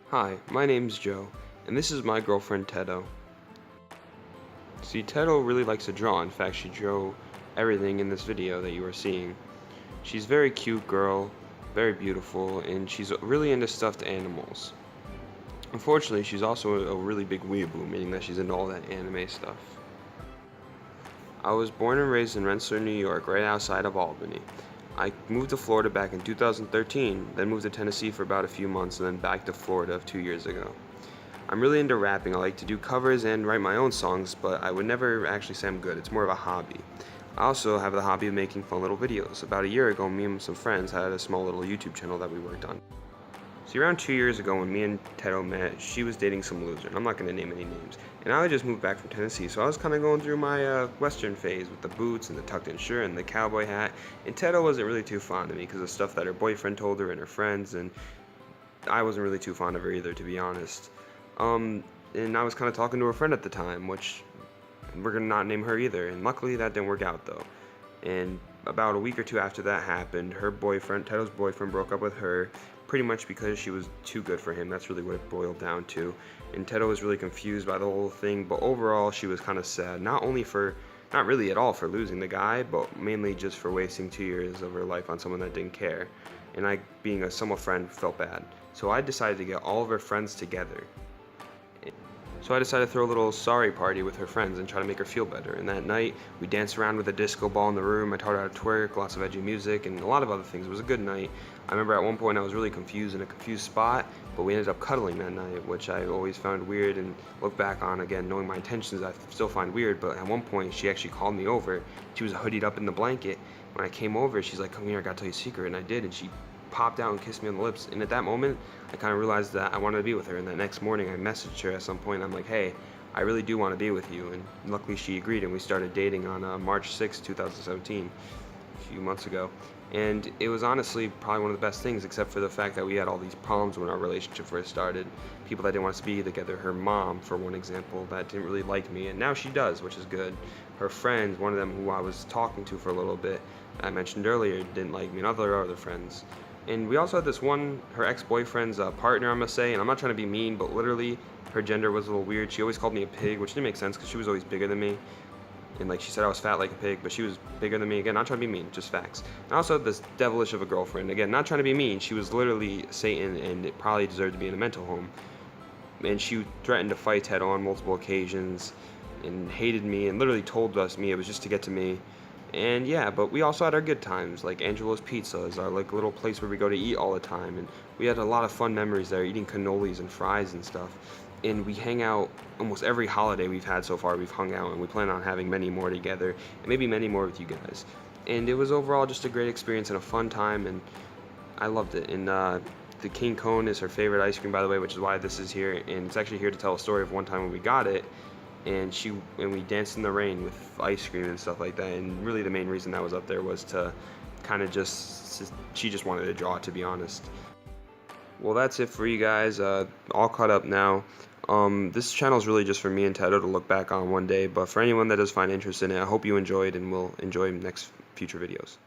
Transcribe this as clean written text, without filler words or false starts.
Hi, my name's Joe, and this is my girlfriend Teto. See, Teto really likes to draw. In fact, she drew everything in this video that you are seeing. She's a very cute girl, very beautiful, and she's really into stuffed animals. Unfortunately, she's also a really big weeaboo, meaning that she's into all that anime stuff. I was born and raised in Rensselaer, New York, right outside of Albany. I moved to Florida back in 2013, then moved to Tennessee for about a few months, and then back to Florida 2 years ago. I'm really into rapping. I like to do covers and write my own songs, but I would never actually say I'm good. It's more of a hobby. I also have the hobby of making fun little videos. About a year ago, me and some friends had a small little YouTube channel that we worked on. See, around 2 years ago when me and Teto met, she was dating some loser, and I'm not going to name any names. And I had just moved back from Tennessee, so I was kind of going through my Western phase with the boots and the tucked-in shirt and the cowboy hat. And Teto wasn't really too fond of me because of stuff that her boyfriend told her and her friends, and I wasn't really too fond of her either, to be honest. And I was kind of talking to her friend at the time, which we're going to not name her either. And luckily that didn't work out, though. And about a week or two after that happened, her boyfriend, Teto's boyfriend, broke up with her pretty much because she was too good for him. That's really what it boiled down to. And Teto was really confused by the whole thing, but overall she was kind of sad. Not really at all for losing the guy, but mainly just for wasting 2 years of her life on someone that didn't care. And I, being a somewhat friend, felt bad. So I decided to get all of her friends together. So I decided to throw a little sorry party with her friends and try to make her feel better. And that night, we danced around with a disco ball in the room. I taught her how to twerk, lots of edgy music, and a lot of other things. It was a good night. I remember at one point I was really confused in a confused spot, but we ended up cuddling that night, which I always found weird and look back on, again, knowing my intentions, I still find weird. But at one point, she actually called me over. She was hoodied up in the blanket. When I came over, she's like, "Come here, I gotta tell you a secret," and I did, and she popped out and kissed me on the lips. And at that moment, I kind of realized that I wanted to be with her. And that next morning, I messaged her at some point. I'm like, "Hey, I really do want to be with you." And luckily she agreed, and we started dating on March 6, 2017, a few months ago. And it was honestly probably one of the best things, except for the fact that we had all these problems when our relationship first started. People that didn't want us to be together. Her mom, for one example, that didn't really like me, and now she does, which is good. Her friends, one of them who I was talking to for a little bit, I mentioned earlier, didn't like me, and other friends. And we also had this one, her ex-boyfriend's partner, I must say, and I'm not trying to be mean, but literally her gender was a little weird. She always called me a pig, which didn't make sense because she was always bigger than me. And like she said I was fat like a pig, but she was bigger than me. Again, not trying to be mean, just facts. And I also had this devilish of a girlfriend. Again, not trying to be mean. She was literally Satan, and it probably deserved to be in a mental home. And she threatened to fight Ted on multiple occasions and hated me and literally told me it was just to get to me. And yeah, but we also had our good times, like Angelo's Pizza is our like little place where we go to eat all the time, and we had a lot of fun memories there, eating cannolis and fries and stuff. And we hang out almost every holiday we've had so far. We've hung out, and we plan on having many more together, and maybe many more with you guys. And it was overall just a great experience and a fun time, and I loved it. And the King Cone is her favorite ice cream, by the way, which is why this is here. And it's actually here to tell a story of one time when we got it, and we danced in the rain with ice cream and stuff like that. And really the main reason that was up there was to kind of she just wanted to draw it, to be honest. Well, that's it for you guys. All caught up now. This channel is really just for me and Teto to look back on one day, but for anyone that does find interest in it, I hope you enjoyed and will enjoy next future videos.